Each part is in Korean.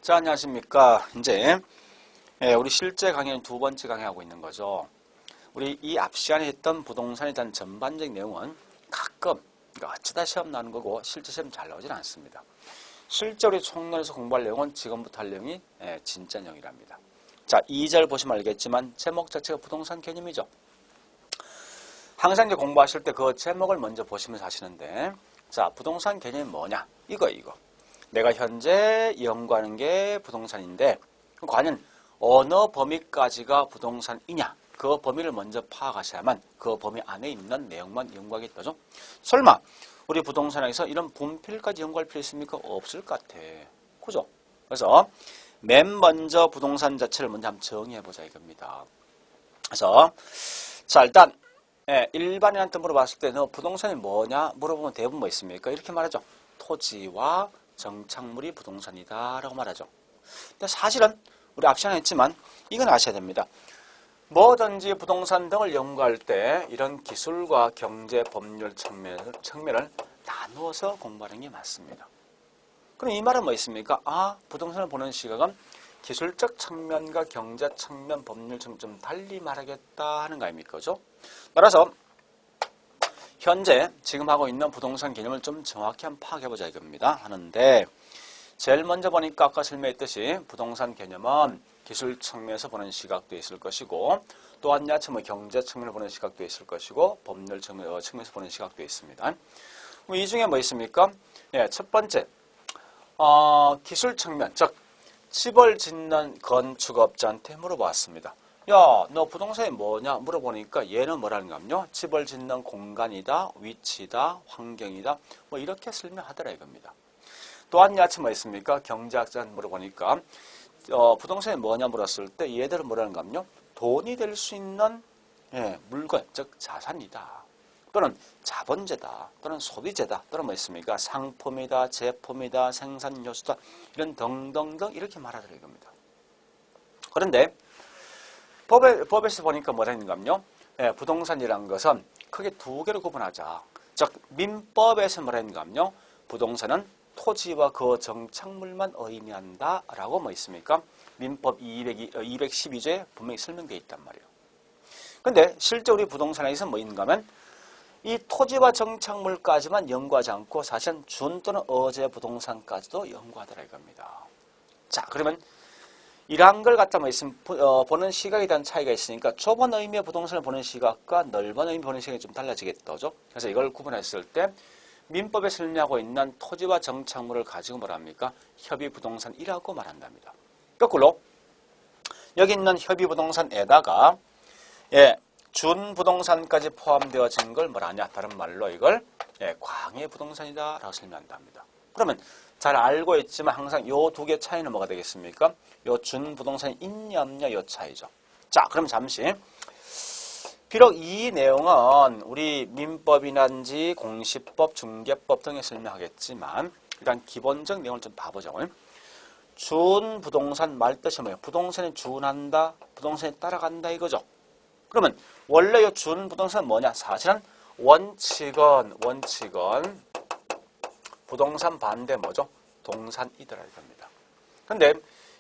자, 안녕하십니까. 이제 우리 실제 강의는 두 번째 강의하고 있는 거죠. 우리 이 앞 시간에 했던 부동산에 대한 전반적인 내용은 가끔 어쩌다 시험 나는 거고 실제 시험 잘 나오진 않습니다. 실제 우리 총론에서 공부할 내용은 지금부터 할 내용이 진짜 내용이랍니다. 자, 2절 보시면 알겠지만 제목 자체가 부동산 개념이죠. 항상 이제 공부하실 때 그 제목을 먼저 보시면서 하시는데, 자, 부동산 개념이 뭐냐? 이거. 내가 현재 연구하는 게 부동산인데 과연 어느 범위까지가 부동산이냐? 그 범위를 먼저 파악하셔야만 그 범위 안에 있는 내용만 연구하겠다죠. 설마 우리 부동산에서 이런 분필까지 연구할 필요 있습니까? 없을 것 같아. 그죠? 그래서 맨 먼저 부동산 자체를 먼저 한번 정의해보자 이겁니다. 그래서 자, 일단 일반인한테 물어봤을 때 너 부동산이 뭐냐? 물어보면 대부분 뭐 있습니까? 이렇게 말하죠. 토지와 정착물이 부동산이다 라고 말하죠. 근데 사실은 우리 앞 시간에 했지만 이건 아셔야 됩니다. 뭐든지 부동산 등을 연구할 때 이런 기술과 경제, 법률 측면을 나누어서 공부하는 게 맞습니다. 그럼 이 말은 뭐 있습니까? 부동산을 보는 시각은 기술적 측면과 경제 측면, 법률 측면 좀 달리 말하겠다 하는 거 아닙니까? 그죠? 따라서 현재 지금 하고 있는 부동산 개념을 좀 정확히 한번 파악해보자 이겁니다. 하는데 제일 먼저 보니까 아까 설명했듯이 부동산 개념은 기술 측면에서 보는 시각도 있을 것이고 또한 야채 경제 측면을 보는 시각도 있을 것이고 법률 측면에서 보는 시각도 있습니다. 이 중에 뭐 있습니까? 첫 번째 기술 측면, 즉 집을 짓는 건축업자한테 물어봤습니다. 야, 너 부동산이 뭐냐 물어보니까 얘는 뭐라는가요? 집을 짓는 공간이다, 위치다, 환경이다, 뭐 이렇게 설명하더라 이겁니다. 또한 야채 뭐 있습니까? 경제학자한테 물어보니까 부동산이 뭐냐 물었을 때 얘들은 뭐라는가요? 돈이 될 수 있는 물건, 즉 자산이다. 또는 자본재다, 또는 소비재다, 또는 뭐 있습니까? 상품이다, 제품이다, 생산 요소다, 이런 등등등 이렇게 말하더라 이겁니다. 그런데 법에서 보니까 뭐라 했는가요? 부동산이라는 것은 크게 두 개로 구분하자. 즉 민법에서 뭐라 했는가요? 부동산은 토지와 그 정착물만 의미한다 라고 뭐 있습니까? 민법 212조에 분명히 설명되어 있단 말이에요. 근데 실제 우리 부동산에서 뭐 있는가 하면 이 토지와 정착물까지만 연구하지 않고 사실은 준 또는 어제 부동산까지도 연구하더라 이겁니다. 자, 그러면 이러한 걸 갖다 뭐 있으면 보는 시각에 대한 차이가 있으니까 좁은 의미의 부동산을 보는 시각과 넓은 의미 보는 시각이 좀 달라지겠죠. 그래서 이걸 구분했을 때 민법에 설명하고 있는 토지와 정착물을 가지고 뭐랍니까? 협의부동산이라고 말한답니다. 거꾸로 여기 있는 협의부동산에다가 준부동산까지 포함되어진 걸 뭐라냐? 다른 말로 이걸 광해부동산이다 라고 설명한답니다. 그러면 잘 알고 있지만 항상 요 두 개 차이는 뭐가 되겠습니까? 요 준부동산이 있냐 없냐 요 차이죠. 자, 그럼 잠시 비록 이 내용은 우리 민법이란지 공시법, 중개법 등에 설명하겠지만 일단 기본적 내용을 좀 봐보자고. 준부동산 말 뜻이 뭐예요? 부동산에 준한다, 부동산에 따라간다 이거죠. 그러면 원래 이 준부동산은 뭐냐? 사실은 원칙은 부동산 반대 뭐죠? 동산이더라 이겁니다. 근데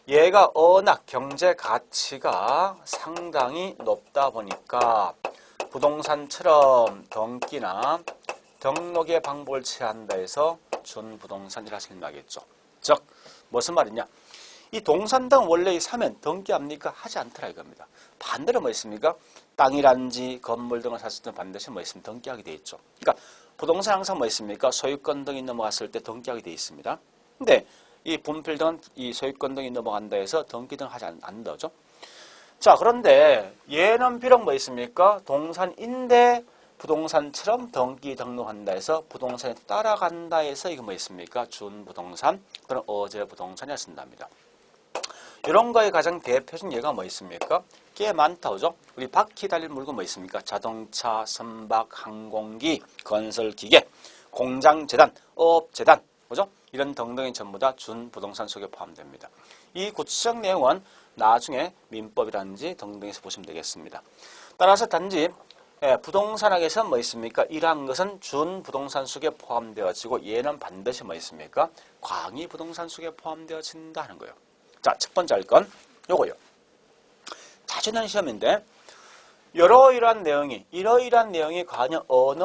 얘가 워낙 경제 가치가 상당히 높다 보니까 부동산처럼 등기나 등록의 방법을 취한다 해서 준부동산이라 설명하겠죠. 즉 무슨 말이냐? 이 동산당 원래 사면 등기합니까? 하지 않더라 이겁니다. 반대로 뭐 있습니까? 땅이란지 건물 등을 샀을 때 반드시 뭐 있으면 등기하게 돼 있죠. 그러니까 부동산 항상 뭐 있습니까? 소유권 등이 넘어갔을 때 등기하게 돼 있습니다. 근데 이 분필 등은 이 소유권 등이 넘어간다 해서 등기 등 하지 않는다죠. 자, 그런데 얘는 비록 뭐 있습니까? 동산인데 부동산처럼 등기 등록한다 해서 부동산에 따라간다 해서 이거 뭐 있습니까? 준부동산 또는 어제 부동산이라 쓴답니다. 이런 거에 가장 대표적인 예가 뭐 있습니까? 꽤 많다, 그죠? 우리 바퀴 달린 물건 뭐 있습니까? 자동차, 선박, 항공기, 건설기계, 공장재단, 업재단, 그죠? 이런 등등이 전부 다 준부동산 속에 포함됩니다. 이 구체적 내용은 나중에 민법이라든지 등등에서 보시면 되겠습니다. 따라서 단지 부동산학에서 뭐 있습니까? 이러한 것은 준부동산 속에 포함되어지고 얘는 반드시 뭐 있습니까? 광의부동산 속에 포함되어진다 하는 거예요. 자, 첫 번째 할 건 요거요. 자주 나는 시험인데 이러이러한 내용이 과연 어느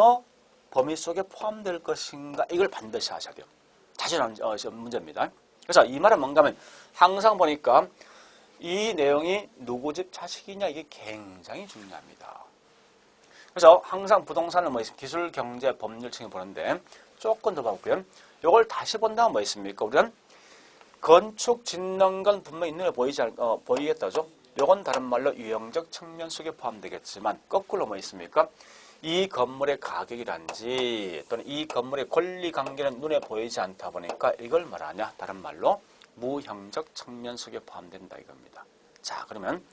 범위 속에 포함될 것인가 이걸 반드시 하셔야 돼요. 자주 나는 시험 문제입니다. 그래서 이 말은 뭔가 하면 항상 보니까 이 내용이 누구 집 자식이냐 이게 굉장히 중요합니다. 그래서 항상 부동산은 뭐 있습니까? 기술, 경제, 법률층이 보는데 조금 더 봐볼게요. 이걸 다시 본다면 뭐 있습니까? 우리는 건축 짓는 건 분명히 눈에 보이겠다죠? 이건 다른 말로 유형적 측면 속에 포함되겠지만 거꾸로 뭐 있습니까? 이 건물의 가격이란지 또는 이 건물의 권리관계는 눈에 보이지 않다 보니까 이걸 말하냐? 다른 말로 무형적 측면 속에 포함된다 이겁니다. 자, 그러면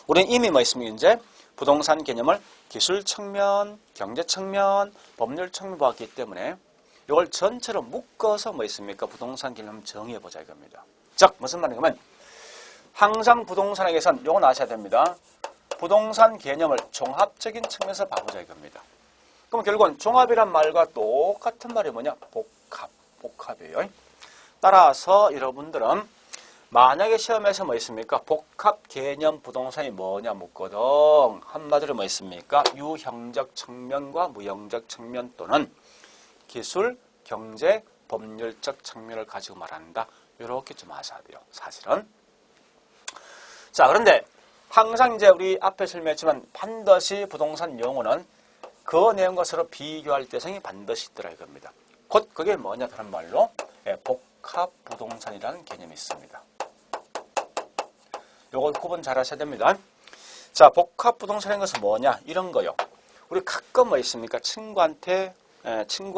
우리는 이미 뭐 있습니까? 이제 부동산 개념을 기술 측면, 경제 측면, 법률 측면 보았기 때문에 이걸 전체로 묶어서 뭐 있습니까? 부동산 개념을 정의해보자 이겁니다. 즉, 무슨 말이냐면 항상 부동산에게선 이건 아셔야 됩니다. 부동산 개념을 종합적인 측면에서 봐보자 이겁니다. 그럼 결국은 종합이란 말과 똑같은 말이 뭐냐? 복합이에요. 따라서 여러분들은 만약에 시험에서 뭐 있습니까? 복합 개념 부동산이 뭐냐 묻거든. 한마디로 뭐 있습니까? 유형적 측면과 무형적 측면 또는 기술, 경제, 법률적 측면을 가지고 말한다. 이렇게 좀 아셔야 돼요. 사실은. 자, 그런데 항상 이제 우리 앞에 설명했지만 반드시 부동산 용어는 그 내용과 서로 비교할 대상이 반드시 있더라 이겁니다. 곧 그게 뭐냐 다른 말로 복합 부동산이라는 개념이 있습니다. 요거 구분 잘 하셔야 됩니다. 자, 복합 부동산인 것은 뭐냐? 이런 거요. 우리 가끔 뭐 있습니까? 친구가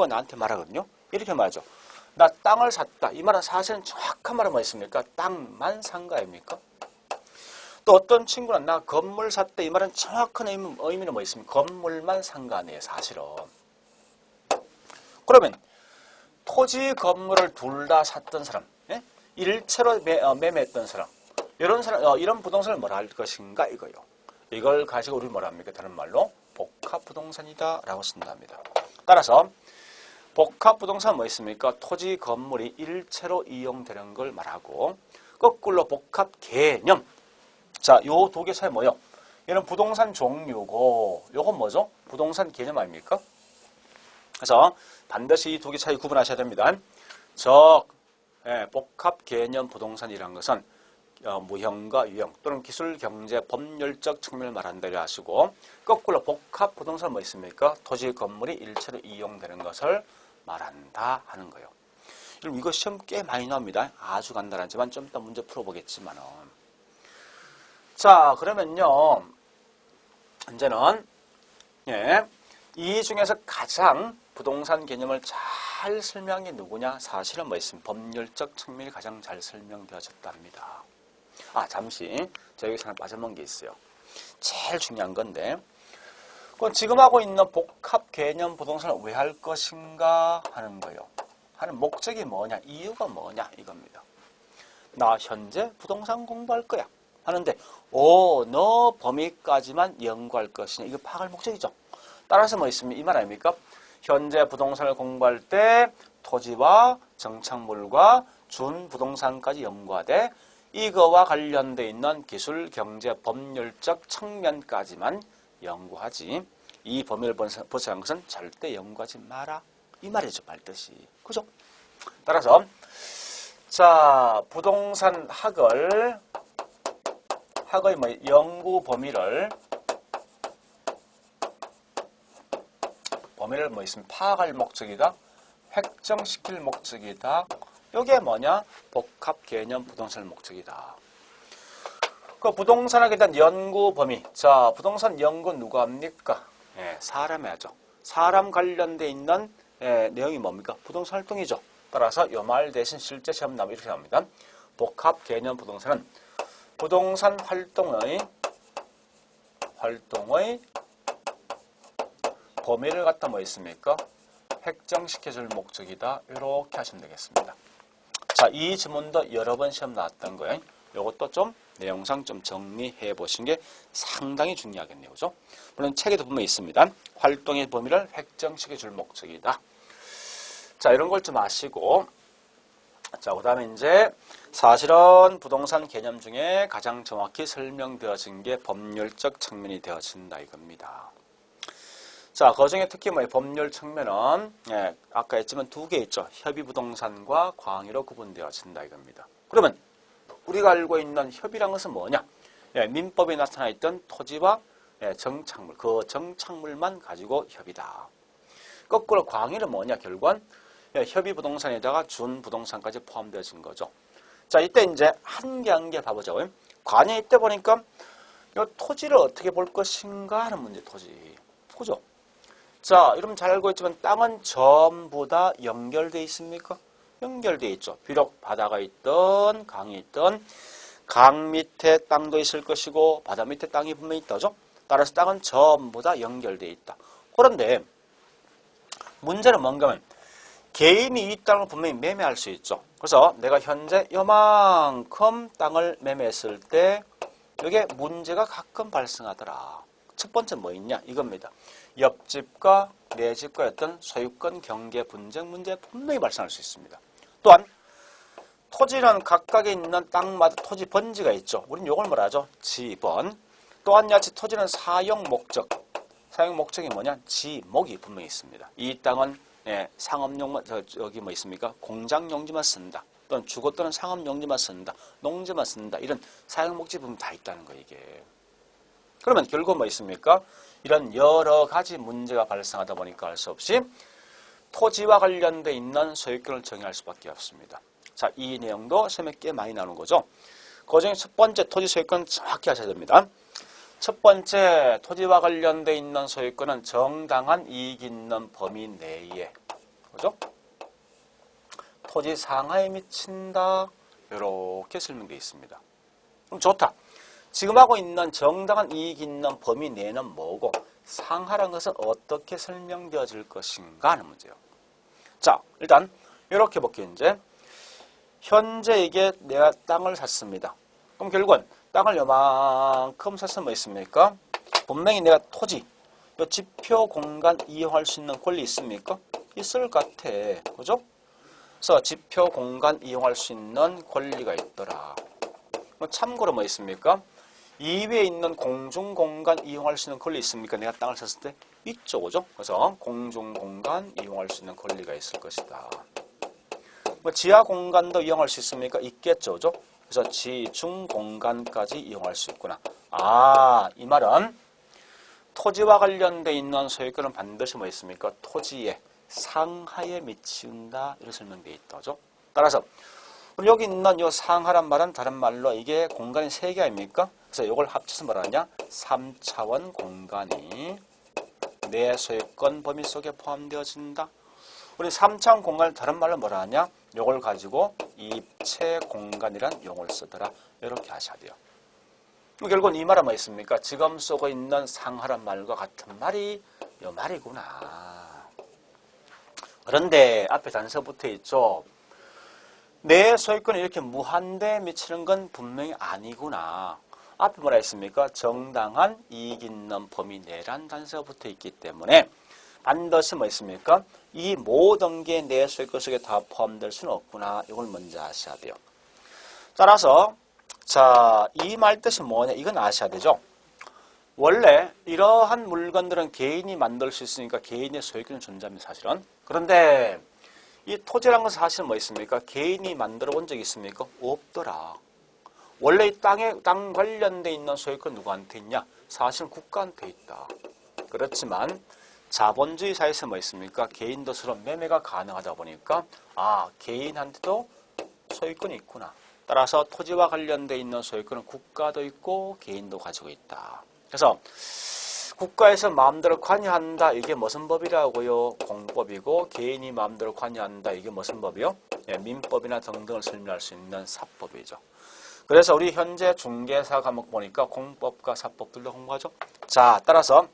나한테 말하거든요. 이렇게 말하죠. 나 땅을 샀다. 이 말은 사실은 정확한 말은 뭐 있습니까? 땅만 산 거 아닙니까? 또 어떤 친구는 나 건물 샀다. 이 말은 정확한 의미는 뭐 있습니까? 건물만 산 거 아니에요. 사실은. 그러면 토지 건물을 둘 다 샀던 사람, 일체로 매매했던 사람, 이런 부동산을 뭐라 할 것인가 이거요. 이걸 가지고 우리 뭐라 합니까? 다른 말로 복합 부동산이다라고 쓴답니다. 따라서 복합 부동산은 뭐 있습니까? 토지 건물이 일체로 이용되는 걸 말하고 거꾸로 복합 개념. 자, 요 두 개 차이 뭐요? 얘는 부동산 종류고 요건 뭐죠? 부동산 개념 아닙니까? 그래서 반드시 이 두 개 차이 구분하셔야 됩니다. 복합 개념 부동산이라는 것은 무형과 유형 또는 기술, 경제, 법률적 측면을 말한다 이렇게 하시고 거꾸로 복합 부동산은 뭐 있습니까? 토지 건물이 일체로 이용되는 것을 말한다 하는 거예요. 여러분 이거 시험 꽤 많이 나옵니다. 아주 간단하지만 좀 이따 문제 풀어보겠지만은. 자, 그러면요. 이제는 이 중에서 가장 부동산 개념을 잘 설명한 게 누구냐? 사실은 뭐 있습니까? 법률적 측면이 가장 잘 설명되어졌답니다. 아, 잠시 저 여기서 하나 빠져먹은 게 있어요. 제일 중요한 건데 그럼 지금 하고 있는 복합 개념 부동산을 왜 할 것인가 하는 거예요. 하는 목적이 뭐냐? 이유가 뭐냐? 이겁니다. 나 현재 부동산 공부할 거야. 하는데 어느 범위까지만 연구할 것이냐? 이거 파악할 목적이죠. 따라서 뭐 있습니까? 이 말 아닙니까? 현재 부동산을 공부할 때 토지와 정착물과 준부동산까지 연구하되 이거와 관련되어 있는 기술, 경제, 법률적 측면까지만 연구하지 이 범위를 벗어난 것은 절대 연구하지 마라. 이 말이죠. 말뜻이. 그죠? 따라서 자, 부동산 학의 뭐 연구 범위를 뭐 있으면 파악할 목적이다. 획정시킬 목적이다. 이게 뭐냐? 복합 개념 부동산 목적이다. 그 부동산학에 대한 연구 범위. 자, 부동산 연구 누가 합니까? 사람이 하죠. 사람 관련돼 있는 내용이 뭡니까? 부동산 활동이죠. 따라서 이 말 대신 실제 시험 나오면 이렇게 나옵니다. 복합 개념 부동산은 부동산 활동의 범위를 갖다 뭐 있습니까? 획정시켜줄 목적이다. 이렇게 하시면 되겠습니다. 자, 이 지문도 여러 번 시험 나왔던 거예요. 이것도 좀 내용상 좀 정리해 보신 게 상당히 중요하겠네요. 그죠? 물론 책에도 보면 있습니다. 활동의 범위를 획정시켜줄 목적이다. 자, 이런 걸 좀 아시고 자, 그다음에 이제 사실은 부동산 개념 중에 가장 정확히 설명되어진 게 법률적 측면이 되어진다 이겁니다. 자, 그 중에 특히 법률 측면은 아까 했지만 두 개 있죠. 협의부동산과 광의로 구분되어진다 이겁니다. 그러면 우리가 알고 있는 협의란 것은 뭐냐? 민법에 나타나 있던 토지와 정착물, 그 정착물만 가지고 협의다. 거꾸로 광의는 뭐냐? 결국은 협의부동산에다가 준부동산까지 포함되어진 거죠. 자, 이때 이제 한 개 한 개 봐보죠. 광의 이때 보니까 이 토지를 어떻게 볼 것인가 하는 문제, 토지. 그죠? 자, 여러분 잘 알고 있지만 땅은 전부 다 연결되어 있습니까? 연결되어 있죠. 비록 바다가 있던 강이 있던 강 밑에 땅도 있을 것이고 바다 밑에 땅이 분명히 있다죠. 따라서 땅은 전부 다 연결되어 있다. 그런데 문제는 뭔가 하면 개인이 이 땅을 분명히 매매할 수 있죠. 그래서 내가 현재 요만큼 땅을 매매했을 때 이게 문제가 가끔 발생하더라. 첫 번째 뭐 있냐? 이겁니다. 옆집과 내 집과의 어떤 소유권 경계 분쟁 문제 분명히 발생할 수 있습니다. 또한 토지는 각각에 있는 땅마다 토지 번지가 있죠. 우리는 이걸 뭐라 하죠? 지번. 또한 야치 토지는 사용 목적. 사용 목적이 뭐냐? 지목이 분명히 있습니다. 이 땅은 상업용만 여기 뭐 있습니까? 공장용지만 쓴다. 또는 주거 또는 상업용지만 쓴다. 농지만 쓴다. 이런 사용 목적이 분명히 다 있다는 거 이게. 그러면 결국 뭐 있습니까? 이런 여러 가지 문제가 발생하다 보니까 할 수 없이 토지와 관련돼 있는 소유권을 정의할 수밖에 없습니다. 자, 이 내용도 시험에 꽤 많이 나오는 거죠. 그 중에 첫 번째 토지 소유권 정확히 하셔야 됩니다. 첫 번째 토지와 관련돼 있는 소유권은 정당한 이익 있는 범위 내에, 그죠? 토지 상하에 미친다. 이렇게 설명되어 있습니다. 그럼 좋다. 지금 하고 있는 정당한 이익 있는 범위 내는 뭐고 상하라는 것은 어떻게 설명되어질 것인가 하는 문제예요. 자, 일단 이렇게 볼게요. 이제 현재 이게 내가 땅을 샀습니다. 그럼 결국은 땅을 요만큼 샀으면 뭐 있습니까? 분명히 내가 토지, 요 지표 공간 이용할 수 있는 권리 있습니까? 있을 것 같아. 그죠? 그래서 지표 공간 이용할 수 있는 권리가 있더라. 참고로 뭐 있습니까? 이외에 있는 공중공간 이용할 수 있는 권리 있습니까? 내가 땅을 샀을 때 있죠, 그죠? 그래서 공중공간 이용할 수 있는 권리가 있을 것이다. 뭐 지하 공간도 이용할 수 있습니까? 있겠죠, 그죠? 그래서 지중공간까지 이용할 수 있구나. 아, 이 말은 토지와 관련돼 있는 소유권은 반드시 뭐 있습니까? 토지의 상하에 미친다. 이렇게 설명되어 있다, 그죠? 따라서 여기 있는 이 상하란 말은 다른 말로 이게 공간이 3개 아닙니까? 그래서 이걸 합쳐서 뭐라냐? 3차원 공간이 내 소유권 범위 속에 포함되어진다. 우리 3차원 공간을 다른 말로 뭐라 하냐? 이걸 가지고 입체 공간이란 용어를 쓰더라. 이렇게 하셔야 돼요. 결국은 이 말은 뭐 있습니까? 지금 쓰고 있는 상하란 말과 같은 말이 이 말이구나. 그런데 앞에 단서 붙어 있죠. 내 소유권이 이렇게 무한대에 미치는 건 분명히 아니구나. 앞에 뭐라 했습니까? 정당한 이익 있는 범위 내란 단서가 붙어 있기 때문에 반드시 뭐 있습니까? 이 모든 게 내 소유권 속에 다 포함될 수는 없구나. 이걸 먼저 아셔야 돼요. 따라서 자, 이 말 뜻이 뭐냐? 이건 아셔야 되죠. 원래 이러한 물건들은 개인이 만들 수 있으니까 개인의 소유권이 존재합니다. 사실은. 그런데 이 토지라는 것은 사실 뭐 있습니까? 개인이 만들어 본 적이 있습니까? 없더라. 원래 이 땅 관련돼 있는 소유권 누구한테 있냐? 사실 국가한테 있다. 그렇지만 자본주의 사회에서 뭐 있습니까? 개인도 서로 매매가 가능하다 보니까 아, 개인한테도 소유권이 있구나. 따라서 토지와 관련돼 있는 소유권은 국가도 있고 개인도 가지고 있다. 그래서 국가에서 마음대로 관여한다. 이게 무슨 법이라고요? 공법이고 개인이 마음대로 관여한다. 이게 무슨 법이요? 민법이나 등등을 설명할 수 있는 사법이죠. 그래서 우리 현재 중개사 과목 보니까 공법과 사법들도 공부하죠. 자, 따라서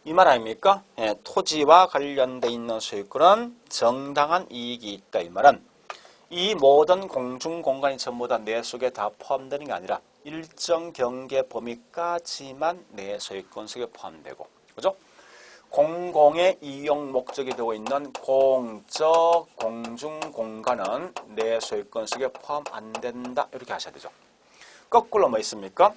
이 말 아닙니까? 토지와 관련돼 있는 소유권은 정당한 이익이 있다. 이 말은 이 모든 공중공간이 전부 다 내 속에 다 포함되는 게 아니라 일정 경계 범위까지만 내 소유권 속에 포함되고, 그죠? 공공의 이용 목적이 되고 있는 공적 공중공간은 내 소유권 속에 포함 안 된다. 이렇게 하셔야 되죠. 거꾸로 뭐 있습니까?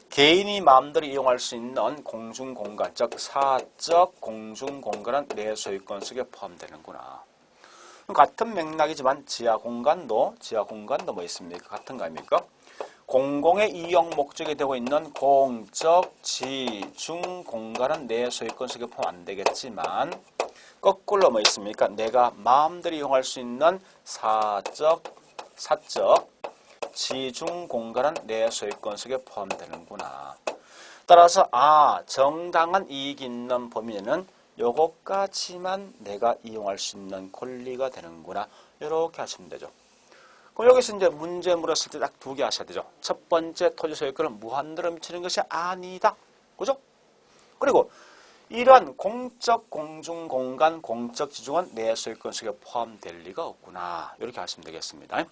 개인이 마음대로 이용할 수 있는 공중공간, 즉 사적 공중공간은 내 소유권 속에 포함되는구나. 같은 맥락이지만 지하공간도 뭐 있습니까? 같은 거 아닙니까? 공공의 이용 목적이 되고 있는 공적 지중공간은 내 소유권 속에 포함 안 되겠지만 거꾸로 뭐 있습니까? 내가 마음대로 이용할 수 있는 사적 지중공간은 내 소유권 속에 포함되는구나. 따라서 정당한 이익이 있는 범위에는 요것까지만 내가 이용할 수 있는 권리가 되는구나. 이렇게 하시면 되죠. 그럼 여기서 이제 문제 물었을 때 딱 두 개 하셔야 되죠. 첫 번째, 토지 소유권은 무한대로 미치는 것이 아니다. 그죠? 그리고 이러한 공적 공중공간, 공적 지중은 내 소유권 속에 포함될 리가 없구나. 이렇게 하시면 되겠습니다.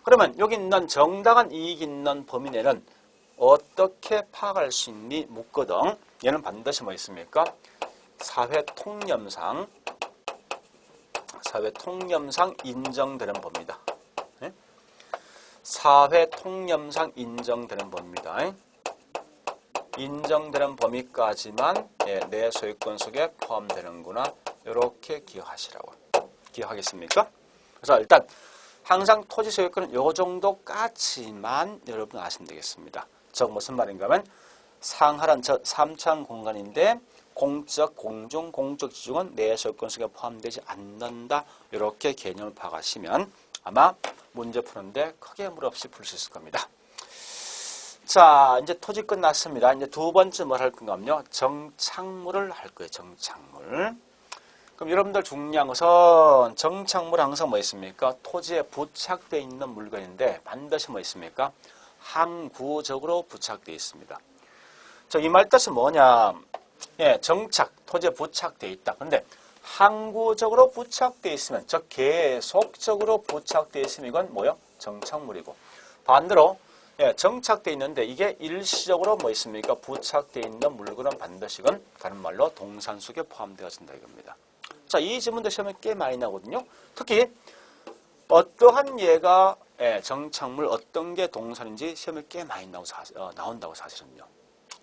그러면 여기 있는 정당한 이익이 있는 범위 내는 어떻게 파악할 수 있니? 묻거든. 얘는 반드시 뭐 있습니까? 사회 통념상 인정되는 범위다. 네? 사회 통념상 인정되는 범위다. 인정되는 범위까지만 내 소유권 속에 포함되는구나. 이렇게 기억하시라고. 기억하겠습니까? 그래서 일단 항상 토지 소유권은 요 정도까지만 여러분 아시면 되겠습니다. 즉 무슨 말인가 하면 상하란 저 3차원 공간인데 공적, 공중, 공적 지중은 내 소유권 속에 포함되지 않는다. 이렇게 개념을 파악하시면 아마 문제 푸는데 크게 무리 없이 풀 수 있을 겁니다. 자, 이제 토지 끝났습니다. 이제 두 번째 뭘 할 건가 하면요. 정착물을 할 거예요. 정착물. 그럼 여러분들 중요한 것은 정착물 항상 뭐 있습니까? 토지에 부착되어 있는 물건인데 반드시 뭐 있습니까? 항구적으로 부착되어 있습니다. 자, 이 말 뜻은 뭐냐? 정착, 토지에 부착되어 있다. 근데 항구적으로 부착되어 있으면, 즉 계속적으로 부착되어 있으면 이건 뭐요? 정착물이고. 반대로 정착되어 있는데 이게 일시적으로 뭐 있습니까? 부착되어 있는 물건은 반드시 이건 다른 말로 동산 속에 포함되어진다 이겁니다. 자, 이 지문도 시험에 꽤 많이 나오거든요. 특히 어떠한 예가 정착물, 어떤 게 동산인지 시험에 꽤 많이 나온다고 사실은요.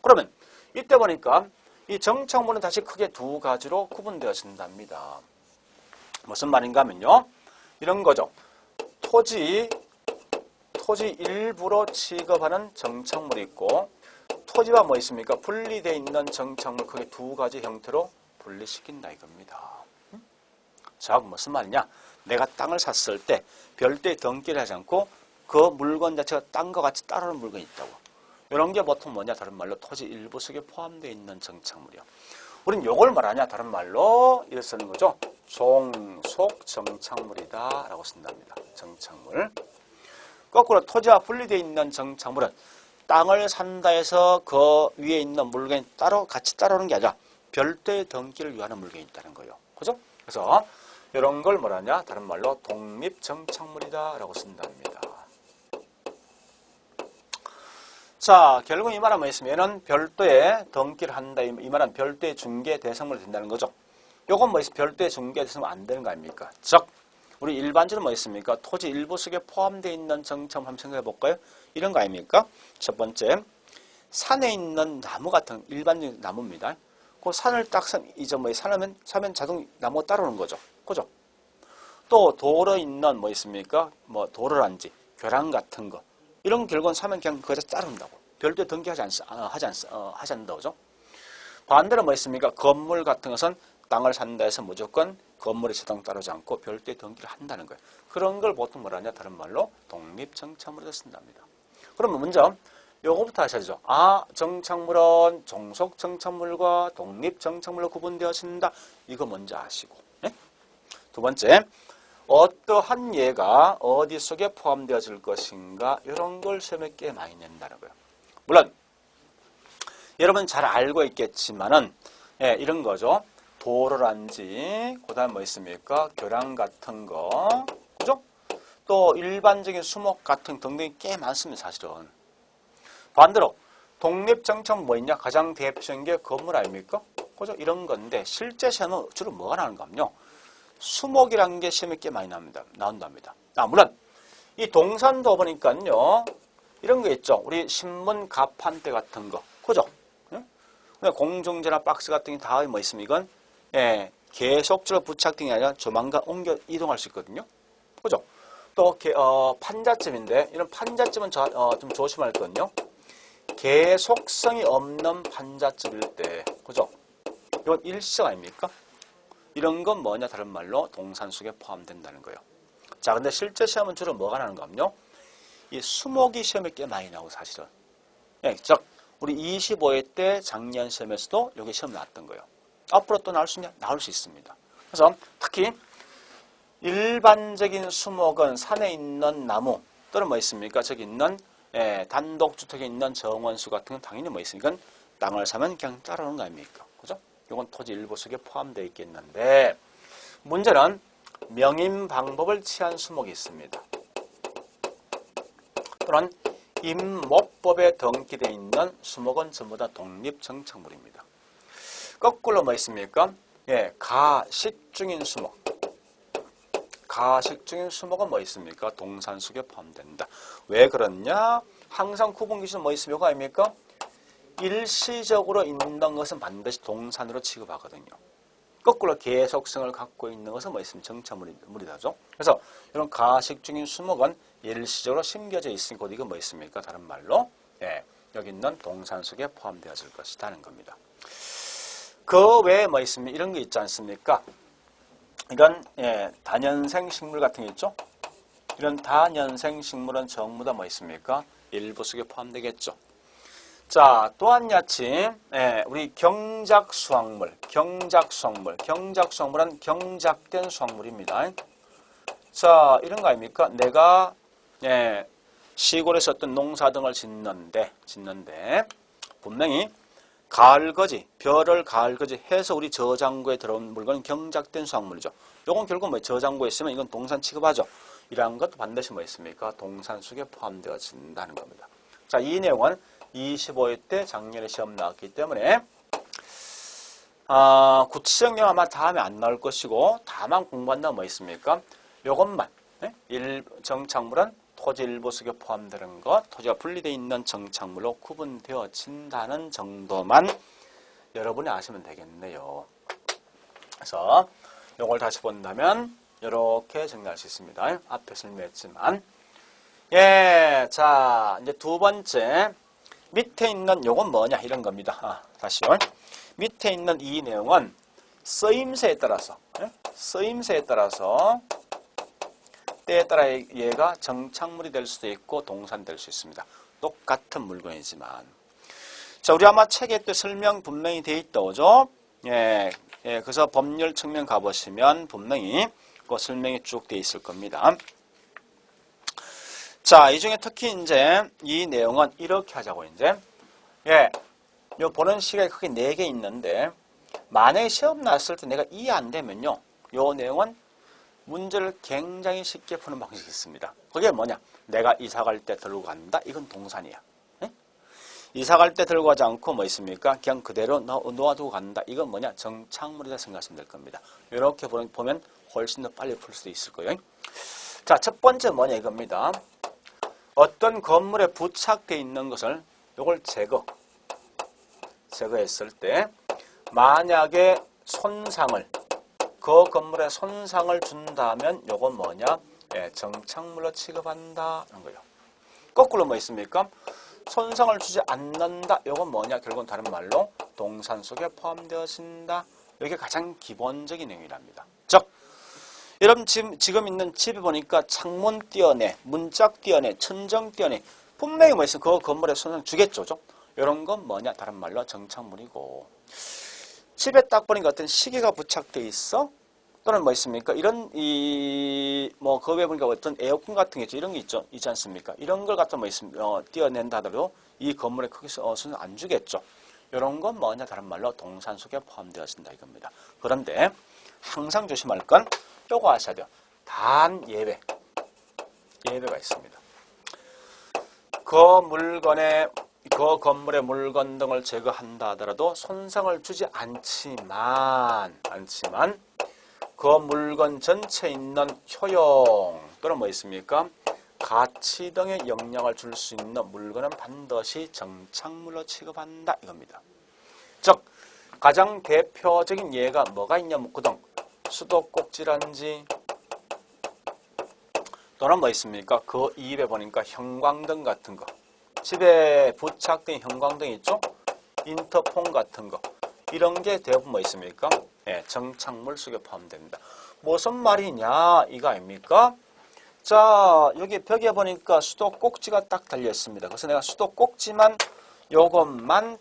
그러면 이때 보니까 이 정착물은 다시 크게 두 가지로 구분되어진답니다. 무슨 말인가 하면요. 이런 거죠. 토지 일부로 취급하는 정착물이 있고 토지와 뭐 있습니까? 분리되어 있는 정착물 크게 두 가지 형태로 분리시킨다 이겁니다. 자, 무슨 말이냐? 내가 땅을 샀을 때 별도의 등기를 하지 않고 그 물건 자체가 땅과 같이 따르는 물건이 있다고. 이런 게 보통 뭐냐? 다른 말로 토지 일부 속에 포함되어 있는 정착물이요. 우린 이걸 말하냐? 다른 말로 이렇게 쓰는 거죠. 종속 정착물이다 라고 쓴답니다. 정착물. 거꾸로 토지와 분리되어 있는 정착물은 땅을 산다 해서 그 위에 있는 물건이 같이 따르는 게 아니라 별도의 등기를 위한 물건이 있다는 거예요. 그죠? 그래서 이런 걸 뭐라냐? 다른 말로 독립정착물이다 라고 쓴답니다. 자, 결국 이 말은 뭐 있으면은 별도의 등기를 한다. 이 말은 별도의 중개 대상물이 된다는 거죠. 요건 뭐 별도의 중개 대상물 안 되는 거 아닙니까? 즉, 우리 일반적으로 뭐 있습니까? 토지 일부 속에 포함되어 있는 정착물 한번 생각해 볼까요? 이런 거 아닙니까? 첫 번째, 산에 있는 나무 같은 일반적인 나무입니다. 그 산을 딱 사면 자동 나무가 따라오는 거죠. 그죠? 또 도로에 있는 뭐 있습니까? 뭐 도로란지, 교량 같은 거. 이런 결국은 사면 그냥 그거 따른다고. 별도의 등기하지 않는다고. 그죠? 반대로 뭐 있습니까? 건물 같은 것은 땅을 산다 해서 무조건 건물에 자동 따르지 않고 별도의 등기를 한다는 거예요. 그런 걸 보통 뭐라냐? 다른 말로 독립정착물이라고 쓴답니다. 그러면 먼저 요거부터 하셔야죠. 정착물은 종속정착물과 독립정착물로 구분되어진다. 이거 먼저 아시고. 두 번째, 어떠한 예가 어디 속에 포함되어질 것인가 이런 걸 시험에 꽤 많이 낸다는 거예요. 물론 여러분 잘 알고 있겠지만은 이런 거죠. 도로란지, 그 다음에 뭐 있습니까? 교량 같은 거, 그죠? 또 일반적인 수목 같은 등등이 꽤 많습니다, 사실은. 반대로 독립정착 뭐 있냐? 가장 대표적인 게 건물 아닙니까? 그죠? 이런 건데 실제 시험은 주로 뭐가 나오는가 하면요. 수목이라는 게 시험에 꽤 많이 나온답니다. 물론 이 동산도 보니까요. 이런 거 있죠. 우리 신문 가판대 같은 거. 그죠? 응? 공중전화 박스 같은 게 다 뭐 있으면 이건 예, 계속적으로 부착등이 아니라 조만간 옮겨 이동할 수 있거든요. 그죠? 또 판잣집인데 이런 판잣집은 좀 조심할 거거든요. 계속성이 없는 판잣집일 때, 그죠? 이건 일시적 아닙니까? 이런 건 뭐냐 다른 말로 동산 속에 포함된다는 거예요. 자, 근데 실제 시험은 주로 뭐가 나는가 하면요. 이 수목이 시험에 꽤 많이 나오고 사실은. 예, 즉 우리 25회 때 작년 시험에서도 여기 시험 나왔던 거예요. 앞으로 또 나올 수 있냐? 나올 수 있습니다. 그래서 특히 일반적인 수목은 산에 있는 나무 또는 뭐 있습니까? 저기 있는 단독주택에 있는 정원수 같은 건 당연히 뭐 있으니까 땅을 사면 그냥 따라오는 거 아닙니까? 그죠? 이건 토지 일부 속에 포함되어 있겠는데 문제는 명인 방법을 취한 수목이 있습니다. 또는 임목법에 등기되어 있는 수목은 전부 다 독립정착물입니다. 거꾸로 뭐 있습니까? 예, 가식중인 수목. 가식중인 수목은 뭐 있습니까? 동산 속에 포함된다. 왜 그러냐? 항상 구분 기준 뭐 있으면 이거 아닙니까? 일시적으로 있는 것은 반드시 동산으로 취급하거든요. 거꾸로 계속성을 갖고 있는 것은 뭐 있으면 정착물이다죠. 그래서 이런 가식중인 수목은 일시적으로 심겨져 있으니까 이거 뭐 있습니까? 다른 말로 예, 여기 있는 동산 속에 포함되어질 것이라는 겁니다. 그 외에 뭐 있습니까? 이런 게 있지 않습니까? 이런 다년생 식물 같은 게 있죠. 이런 다년생 식물은 전부 다 뭐 있습니까? 일부 속에 포함되겠죠. 자, 또한 야치 우리 경작수확물, 경작수확물은 경작된 수확물입니다. 자, 이런 거 아닙니까? 내가 시골에서 어떤 농사 등을 짓는데 분명히 가을거지, 벼를 가을거지 해서 우리 저장고에 들어온 물건은 경작된 수확물이죠. 요건 결국 뭐 저장고에 있으면 이건 동산 취급하죠. 이러한 것도 반드시 뭐 있습니까? 동산 속에 포함되어진다는 겁니다. 자, 이 내용은 25회 때 작년에 시험 나왔기 때문에 구체적 내용 아마 다음에 안 나올 것이고 다만 공부한다면 뭐 있습니까? 요것만 정착물은 토지 일부 속에 포함되는 것, 토지가 분리되어 있는 정착물로 구분되어진다는 정도만 여러분이 아시면 되겠네요. 그래서 요걸 다시 본다면 이렇게 정리할 수 있습니다. 앞에 설명했지만 자 이제 두 번째 밑에 있는 요건 뭐냐 이런 겁니다. 다시요. 밑에 있는 이 내용은 쓰임새에 따라서 때에 따라 얘가 정착물이 될 수도 있고 동산될 수 있습니다. 똑같은 물건이지만 자 우리 아마 책에 또 설명 분명히 돼 있다 오죠. 그래서 법률 측면 가보시면 분명히 그 설명이 쭉 돼 있을 겁니다. 자, 이 중에 특히 이제 이 내용은 이렇게 하자고 이제 요 보는 시각이 크게 4개 있는데 만약에 시험 났을 때 내가 이해 안 되면요. 요 내용은 문제를 굉장히 쉽게 푸는 방식이 있습니다. 그게 뭐냐? 내가 이사 갈 때 들고 간다. 이건 동산이야. 이사 갈 때 들고 가지 않고 뭐 있습니까? 그냥 그대로 놓아두고 간다. 이건 뭐냐? 정착물이다 생각하시면 될 겁니다. 이렇게 보면 훨씬 더 빨리 풀 수 있을 거예요. 자, 첫 번째 뭐냐 이겁니다. 어떤 건물에 부착되어 있는 것을 이걸 제거했을 때 만약에 그 건물에 손상을 준다면 이건 뭐냐? 정착물로 취급한다는 거예요. 거꾸로 뭐 있습니까? 손상을 주지 않는다. 이건 뭐냐? 결국은 다른 말로 동산 속에 포함되어진다. 이게 가장 기본적인 내용이랍니다. 즉, 여러분 지금 있는 집에 보니까 창문 띄어내, 문짝 띄어내, 천정 띄어내 분명히 뭐 있으면 그 건물에 손상 주겠죠. 이런 건 뭐냐? 다른 말로 정착물이고 집에 딱 보니까 어떤 시계가 부착되어 있어? 또는 뭐 있습니까? 이런 그 외에 보니까 어떤 에어컨 같은 게 있죠. 이런 게 있지 않습니까? 이런 걸 갖다 뭐 있으면 띄어낸다 하더라도 이 건물에 크게 손상 안 주겠죠. 이런 건 뭐냐? 다른 말로 동산 속에 포함되어진다 이겁니다. 그런데 항상 조심할 건 요거 아셔야 돼요. 단 예외가 있습니다. 그 물건의 그 건물의 물건 등을 제거한다 하더라도 손상을 주지 않지만 그 물건 전체에 있는 효용 또는 뭐 있습니까? 가치 등의 영향을 줄 수 있는 물건은 반드시 정착물로 취급한다 이겁니다. 즉 가장 대표적인 예가 뭐가 있냐 묻거든. 수도꼭지란지 또는 뭐 있습니까? 그 입에 보니까 형광등 같은 거, 집에 부착된 형광등 있죠? 인터폰 같은 거 이런 게 대부분 뭐 있습니까? 네, 정착물 속에 포함됩니다. 무슨 말이냐 이거 아닙니까? 자 여기 벽에 보니까 수도꼭지가 딱 달려 있습니다. 그래서 내가 수도꼭지만 요것만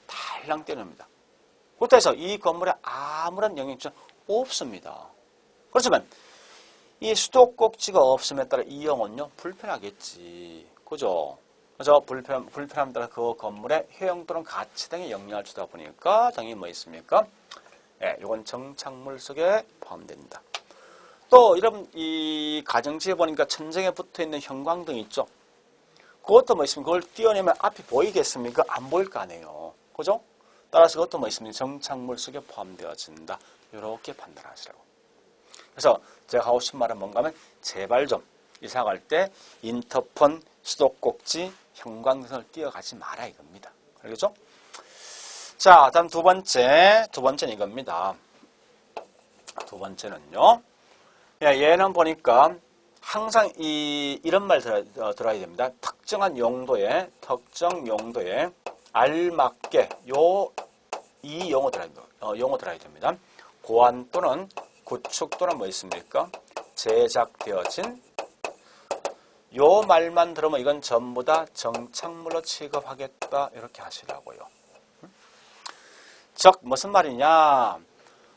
달랑 떼냅니다. 그렇다고 해서 이 건물에 아무런 영향이 없습니다. 그렇지만 이 수도꼭지가 없음에 따라 이용은요 불편하겠지. 그죠? 그래서 불편함에 따라 그 건물의 효용 또는 가치 등에 영향을 주다 보니까 당연히 뭐 있습니까? 예, 이건 정착물 속에 포함됩니다. 또 이런 이 가정집에 보니까 천장에 붙어 있는 형광등 있죠? 그것도 뭐 있습니까? 그걸 띄워내면 앞이 보이겠습니까? 안 보일 거 아니에요. 그죠? 따라서 그것도 뭐 있습니까? 정착물 속에 포함되어진다. 이렇게 판단하시라고. 그래서 제가 하고 싶은 말은 뭔가 하면 제발 좀 이사 갈 때 인터폰, 수도꼭지, 형광등을 띄워가지 마라 이겁니다. 알겠죠? 자, 다음 두 번째는 이겁니다. 두 번째는요. 얘는 보니까 항상 이런 말 들어야 됩니다. 특정 용도에 알맞게 이 용어 들어야 됩니다. 고안 또는 구축 또는 뭐 있습니까? 제작되어진 요 말만 들으면 이건 전부 다 정착물로 취급하겠다 이렇게 하시라고요. 즉 무슨 말이냐?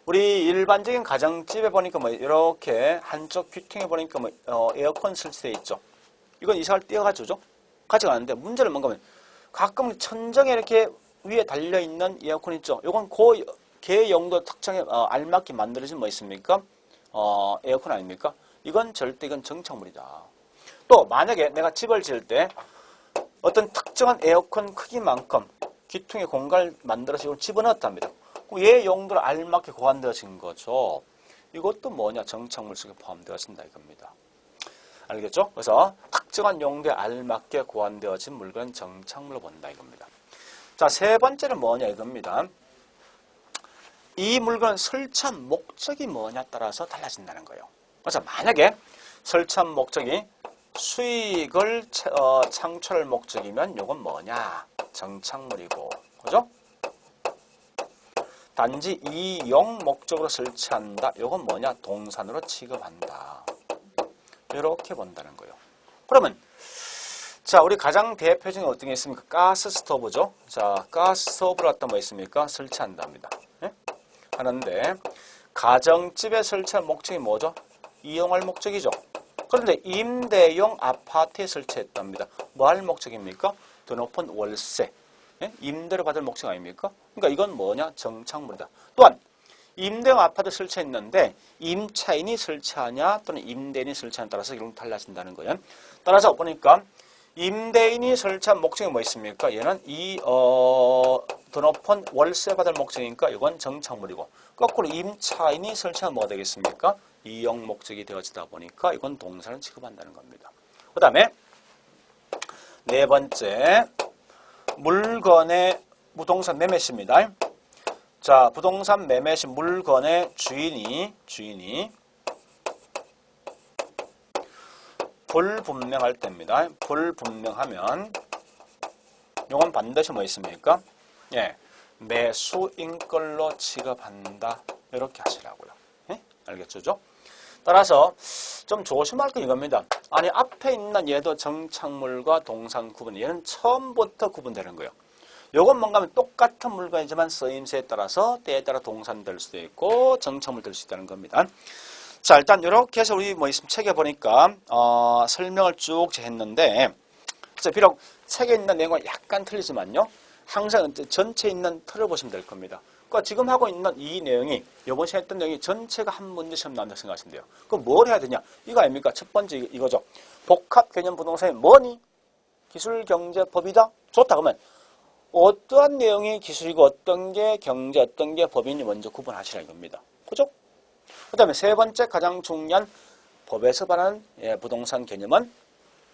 우리 일반적인 가정집에 보니까 뭐 이렇게 한쪽 귀퉁이에 보니까 뭐 에어컨 설치되어 있죠. 이건 이사를 띄어가지고 가져가는데 문제는 뭔가 하면 가끔 천정에 이렇게 위에 달려 있는 에어컨 있죠. 이건 그 용도 특성에 알맞게 만들어진 뭐 있습니까? 에어컨 아닙니까? 이건 정착물이다. 또 만약에 내가 집을 지을 때 어떤 특정한 에어컨 크기만큼 귀퉁이 공간을 만들어서 이걸 집어넣었답니다. 얘 용도를 알맞게 고안되어진 거죠. 이것도 뭐냐? 정착물 속에 포함되어진다 이겁니다. 알겠죠? 그래서 특정한 용도에 알맞게 고안되어진 물건은 정착물로 본다 이겁니다. 자, 세 번째는 뭐냐 이겁니다. 이 물건 설치한 목적이 뭐냐에 따라서 달라진다는 거예요. 그래서 만약에 설치한 목적이 수익을 창출할 목적이면 이건 뭐냐? 정착물이고, 그죠? 단지 이용 목적으로 설치한다. 이건 뭐냐? 동산으로 취급한다. 이렇게 본다는 거예요. 그러면 자, 우리 가장 대표적인 어떤 게 있습니까? 가스 스토브죠. 자, 가스 스토브를 갖다 뭐 있습니까? 설치한답니다. 예? 하는데 가정집에 설치할 목적이 뭐죠? 이용할 목적이죠. 그런데 임대용 아파트에 설치했답니다. 뭐 할 목적입니까? 더 높은 월세. 예? 임대를 받을 목적 아닙니까? 그러니까 이건 뭐냐? 정착물이다. 또한 임대용 아파트 설치했는데 임차인이 설치하냐 또는 임대인이 설치하냐에 따라서 이런 달라진다는 거예요. 따라서 보니까 임대인이 설치한 목적이 뭐 있습니까? 얘는 더 높은 월세 받을 목적이니까 이건 정착물이고, 거꾸로 임차인이 설치하면 뭐가 되겠습니까? 이용 목적이 되어지다 보니까 이건 동사를 취급한다는 겁니다. 그 다음에 네 번째, 물건의 부동산 매매시입니다. 자, 부동산 매매시 물건의 주인이 불분명할 때입니다. 불분명하면 이건 반드시 뭐 있습니까? 예, 매수인 걸로 취급한다. 이렇게 하시라고요. 예? 알겠죠? 따라서 좀 조심할 건 이겁니다. 아니 앞에 있는 얘도 정착물과 동산 구분, 얘는 처음부터 구분되는 거예요. 요건 뭔가 하면 똑같은 물건이지만 쓰임새에 따라서 때에 따라 동산 될 수도 있고 정착물 될 수 있다는 겁니다. 자, 일단 이렇게 해서 우리 뭐 있으면 책에 보니까 설명을 쭉 했는데, 비록 책에 있는 내용은 약간 틀리지만요, 항상 전체에 있는 틀을 보시면 될 겁니다. 그러니까 지금 하고 있는 이 내용이 이번 시간에 했던 내용이 전체가 한 문제 시험 나온다고 생각하시면 돼요. 그럼 뭘 해야 되냐? 이거 아닙니까? 첫 번째 이거죠. 복합 개념 부동산이 뭐니? 기술경제법이다? 좋다 그러면 어떠한 내용이 기술이고 어떤 게 경제, 어떤 게 법인이 먼저 구분하시라 이겁니다. 그죠? 그 다음에 세 번째 가장 중요한 법에서 말하는 부동산 개념은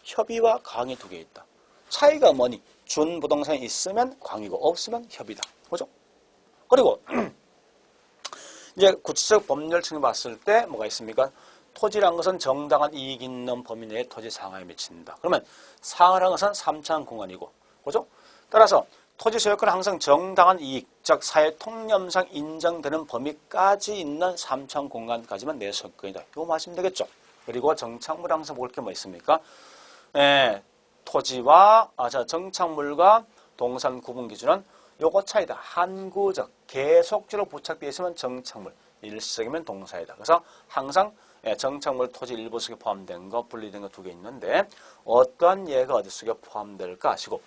협의와 강의 두 개 있다. 차이가 뭐니? 준부동산이 있으면 광이고 없으면 협의다. 그죠? 그리고 이제 구체적 법률 측면 봤을 때 뭐가 있습니까? 토지란 것은 정당한 이익 있는 범위 내에 토지 상하에 미친다. 그러면 상하라는 것은 3차원 공간이고, 그죠? 따라서 토지 소유권은 항상 정당한 이익, 즉 사회 통념상 인정되는 범위까지 있는 3차원 공간까지만 내 소유권이다. 이거 마시면 되겠죠? 그리고 정착물 항상 볼 게 뭐 있습니까? 토지와 정착물과 동산 구분 기준은 요거 차이다. 항구적, 계속적으로 부착되어 있으면 정착물, 일시적이면 동사이다. 그래서 항상 정착물 토지 일부 속에 포함된 거, 분리된 거 두 개 있는데 어떠한 예가 어디 속에 포함될까 하시고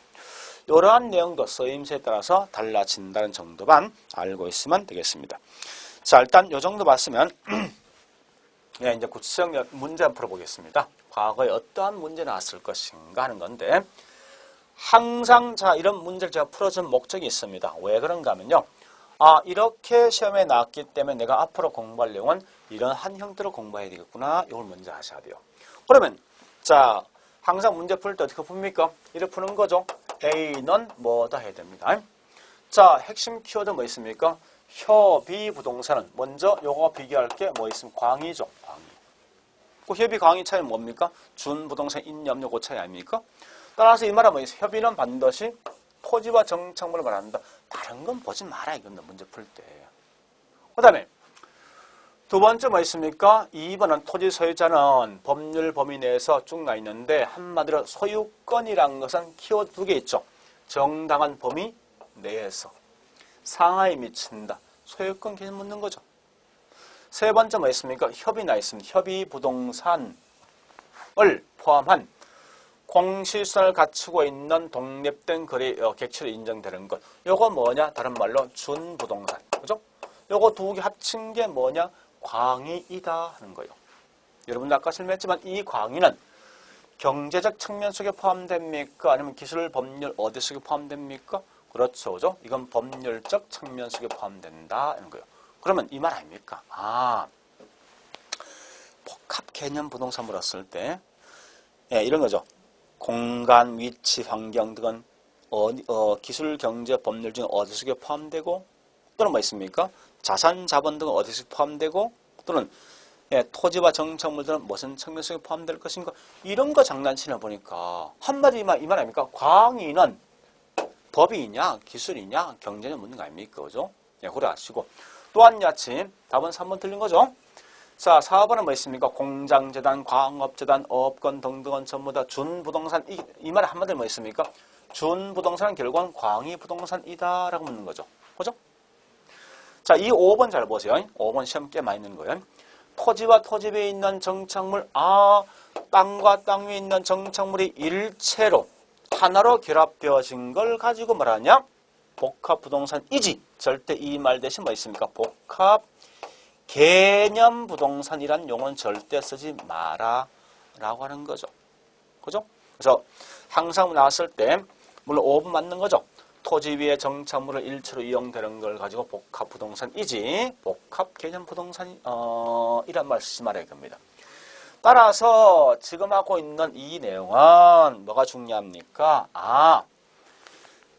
이러한 내용도 쓰임새에 따라서 달라진다는 정도만 알고 있으면 되겠습니다. 자, 일단 이 정도 봤으면 이제 구체적 문제 한번 풀어보겠습니다. 과거에 어떠한 문제 나왔을 것인가 하는 건데 항상 자 이런 문제를 제가 풀어준 목적이 있습니다. 왜 그런가 하면요. 이렇게 시험에 나왔기 때문에 내가 앞으로 공부할 내용은 이러한 형태로 공부해야 되겠구나. 이걸 먼저 하셔야 돼요. 그러면 자 항상 문제 풀 때 어떻게 풉니까? 이렇게 푸는 거죠. A는 뭐다 해야 됩니다. 자 핵심 키워드 뭐 있습니까? 협의 부동산은 먼저 요거 비교할 게 뭐 있으면 광의죠. 광의. 그 협의 광의 차이는 뭡니까? 준부동산 인염료 그 차이 아닙니까? 따라서 이 말은 뭐 있어요? 협의는 반드시 토지와 정착물을 말한다. 다른 건 보지 마라 이건 문제 풀 때. 그 다음에 두 번째 뭐 있습니까? 2번은 토지 소유자는 법률 범위 내에서 쭉 나 있는데 한마디로 소유권이란 것은 키워드 두 개 있죠. 정당한 범위 내에서 상하에 미친다. 소유권 개념 묻는 거죠. 세 번째 뭐 있습니까? 협의 나 있습니다. 협의 부동산을 포함한 공실선을 갖추고 있는 독립된 거래 객체로 인정되는 것. 요거 뭐냐? 다른 말로 준부동산. 그죠? 요거 두 개 합친 게 뭐냐? 광의이다 하는 거예요. 여러분들 아까 설명했지만 이 광의는 경제적 측면 속에 포함됩니까? 아니면 기술 법률 어디 속에 포함됩니까? 그렇죠. 그죠? 이건 법률적 측면 속에 포함된다 하는 거예요. 그러면 이 말 아닙니까? 복합 개념 부동산 물었을 때 이런 거죠. 공간, 위치, 환경 등은 기술, 경제, 법률 중 어디 속에 포함되고 또는 뭐 있습니까? 자산, 자본 등은 어디 속에 포함되고 또는 토지와 정착물들은 무슨 측면 속에 포함될 것인가 이런 거 장난치나 보니까 한마디 이 말 아닙니까? 광의는 법이냐, 기술이냐, 경제냐 묻는 거 아닙니까? 그죠? 그래 아시고 또한 야침 답은 3번 틀린 거죠? 자, 4번은 뭐 있습니까? 공장재단, 광업재단, 어업권 등등은 전부 다 준부동산. 이 말에 한마디로 뭐 있습니까? 준부동산은 결국은 광의부동산이다 라고 묻는 거죠. 그죠? 자, 이 5번 잘 보세요. 5번 시험 꽤 많이 있는 거예요. 토지와 토지 위에 있는 정착물, 땅과 땅 위에 있는 정착물이 일체로 하나로 결합되어진 걸 가지고 말하냐? 복합부동산이지. 절대 이 말 대신 뭐 있습니까? 복합 개념 부동산이란 용어는 절대 쓰지 마라 라고 하는 거죠. 그죠? 그래서 항상 나왔을 때 물론 5번 맞는 거죠. 토지 위에 정착물을 일체로 이용되는 걸 가지고 복합 부동산이지 복합 개념 부동산 이란 말 쓰지 말아야 됩니다. 따라서 지금 하고 있는 이 내용은 뭐가 중요합니까?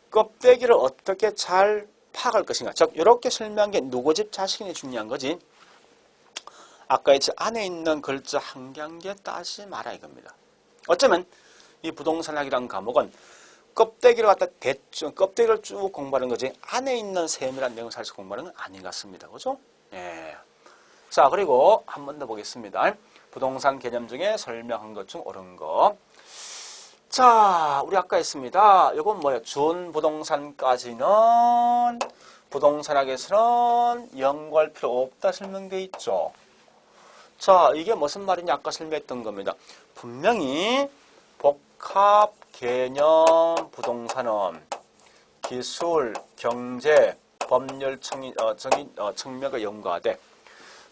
껍데기를 어떻게 잘 파악할 것인가. 즉 이렇게 설명한 게 누구 집 자식이 중요한 거지. 아까 이 안에 있는 글자 한 개 한 개 따지 마라 이겁니다. 어쩌면 이 부동산학이라는 과목은 껍데기를 갖다 대충 껍데기를 쭉 공부하는 거지 안에 있는 세밀한 내용을 사실 공부하는 건 아닌 것 같습니다. 그죠? 자 그리고 한 번 더 보겠습니다. 부동산 개념 중에 설명한 것 중 옳은 거. 자 우리 아까 했습니다. 이건 뭐예요? 준부동산까지는 부동산학에서는 연구할 필요 없다 설명되어 있죠. 자, 이게 무슨 말이냐 아까 설명했던 겁니다. 분명히 복합 개념 부동산은 기술, 경제, 법률 측면을 연구하되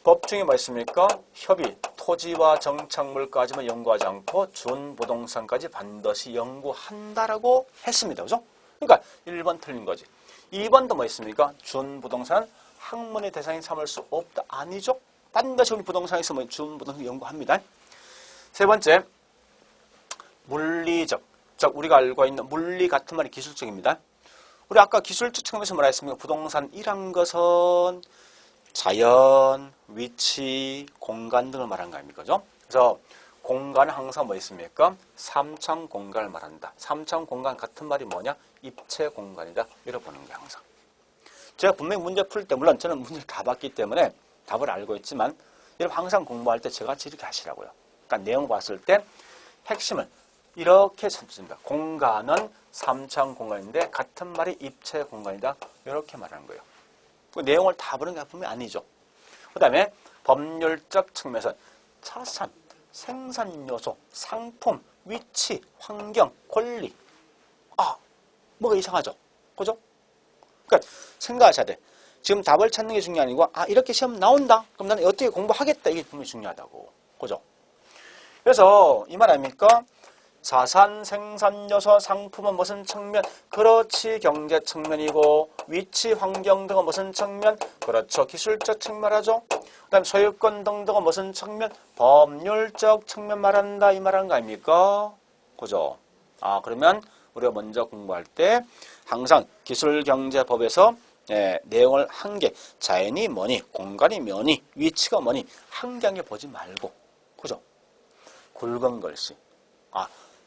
법 중에 뭐 있습니까? 협의, 토지와 정착물까지만 연구하지 않고 준부동산까지 반드시 연구한다라고 했습니다. 그죠? 그러니까 1번 틀린 거지. 2번도 뭐 있습니까? 준부동산 학문의 대상이 삼을 수 없다. 아니죠? 반드시 우리 부동산에서 뭐 준부동산 연구합니다. 세 번째, 물리적. 즉 우리가 알고 있는 물리 같은 말이 기술적입니다. 우리 아까 기술적 측면에서 뭐라 했습니까? 부동산이란 것은 자연, 위치, 공간 등을 말하는 거 아닙니까? 그죠? 그래서 공간은 항상 뭐 있습니까? 삼차 공간을 말한다. 삼차 공간 같은 말이 뭐냐? 입체 공간이다. 이렇게 보는 게 항상. 제가 분명히 문제 풀 때, 물론 저는 문제를 다 봤기 때문에 답을 알고 있지만, 여러분 항상 공부할 때 저같이 이렇게 하시라고요. 그러니까 내용 봤을 때 핵심을 이렇게 잡습니다. 공간은 삼차 공간인데 같은 말이 입체 공간이다. 이렇게 말하는 거예요. 그 내용을 다 보는 게 분명히 아니죠. 그 다음에 법률적 측면에서 자산, 생산 요소, 상품, 위치, 환경, 권리. 뭐가 이상하죠? 그죠? 그러니까 생각하셔야 돼. 지금 답을 찾는 게 중요한 게 아니고 이렇게 시험 나온다. 그럼 나는 어떻게 공부하겠다. 이게 분명히 중요하다고. 그죠? 그래서 이 말 아닙니까? 자산, 생산 요소, 상품은 무슨 측면? 그렇지, 경제 측면이고 위치, 환경 등은 무슨 측면? 그렇죠, 기술적 측면 하죠. 그 다음에 소유권 등등은 무슨 측면? 법률적 측면 말한다. 이 말하는 거 아닙니까? 그죠? 그러면 우리가 먼저 공부할 때 항상 기술경제법에서 내용을 한 개, 자연이 뭐니, 공간이 뭐니, 위치가 뭐니, 환경에 보지 말고, 그죠? 굵은 글씨.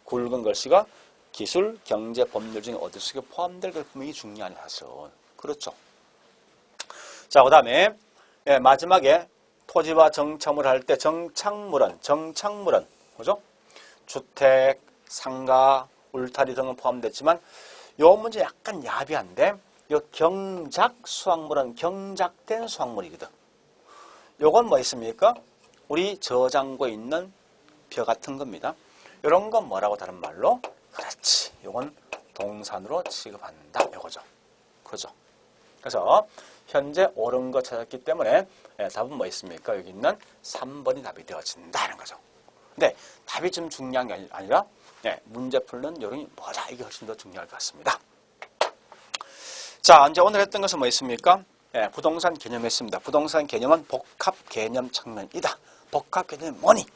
굵은 글씨가 기술, 경제, 법률 중에 어디 속에 포함될 걸 분명히 중요한 사실. 그렇죠. 자, 그 다음에 마지막에 토지와 정착물 할 때 정착물은, 그죠? 주택, 상가, 울타리 등은 포함됐지만 요 문제 약간 야비한데 요 경작 수확물은 경작된 수확물이거든. 요건 뭐 있습니까? 우리 저장고에 있는 벼 같은 겁니다. 이런 건 뭐라고 다른 말로? 그렇지. 요건 동산으로 취급한다. 요거죠. 그죠? 그래서 현재 옳은 거 찾았기 때문에 답은 뭐 있습니까? 여기 있는 3번이 답이 되어진다는 거죠. 근데 답이 좀 중요한 게 아니라 문제 풀는 요령이 뭐다. 이게 훨씬 더 중요할 것 같습니다. 자, 이제 오늘 했던 것은 뭐 있습니까? 부동산 개념했습니다. 부동산 개념은 복합 개념 측면이다. 복합 개념이 뭐니?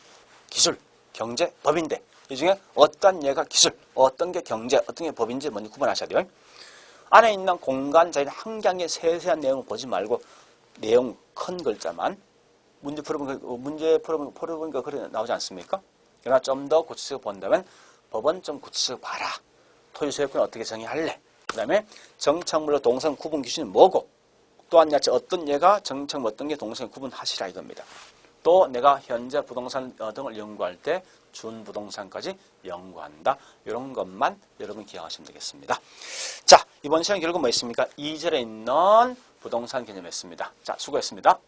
기술, 경제, 법인데 이 중에 어떤 예가 기술, 어떤 게 경제, 어떤 게 법인지 먼저 구분하셔야 돼요. 안에 있는 공간, 자연, 환경의 세세한 내용을 보지 말고 내용 큰 글자만 문제 풀어보니까 그래 나오지 않습니까? 그러나 좀 더 구체적으로 본다면 법은 좀 구체적으로 봐라. 토지소유권 어떻게 정의할래? 그 다음에 정착물로 동산 구분 기준이 뭐고 또한 어떤 예가 정착물 어떤 게 동산 구분하시라 이겁니다. 또 내가 현재 부동산 등을 연구할 때 준부동산까지 연구한다. 이런 것만 여러분 기억하시면 되겠습니다. 자, 이번 시간 결국 뭐 있습니까? 2절에 있는 부동산 개념이었습니다. 자, 수고했습니다.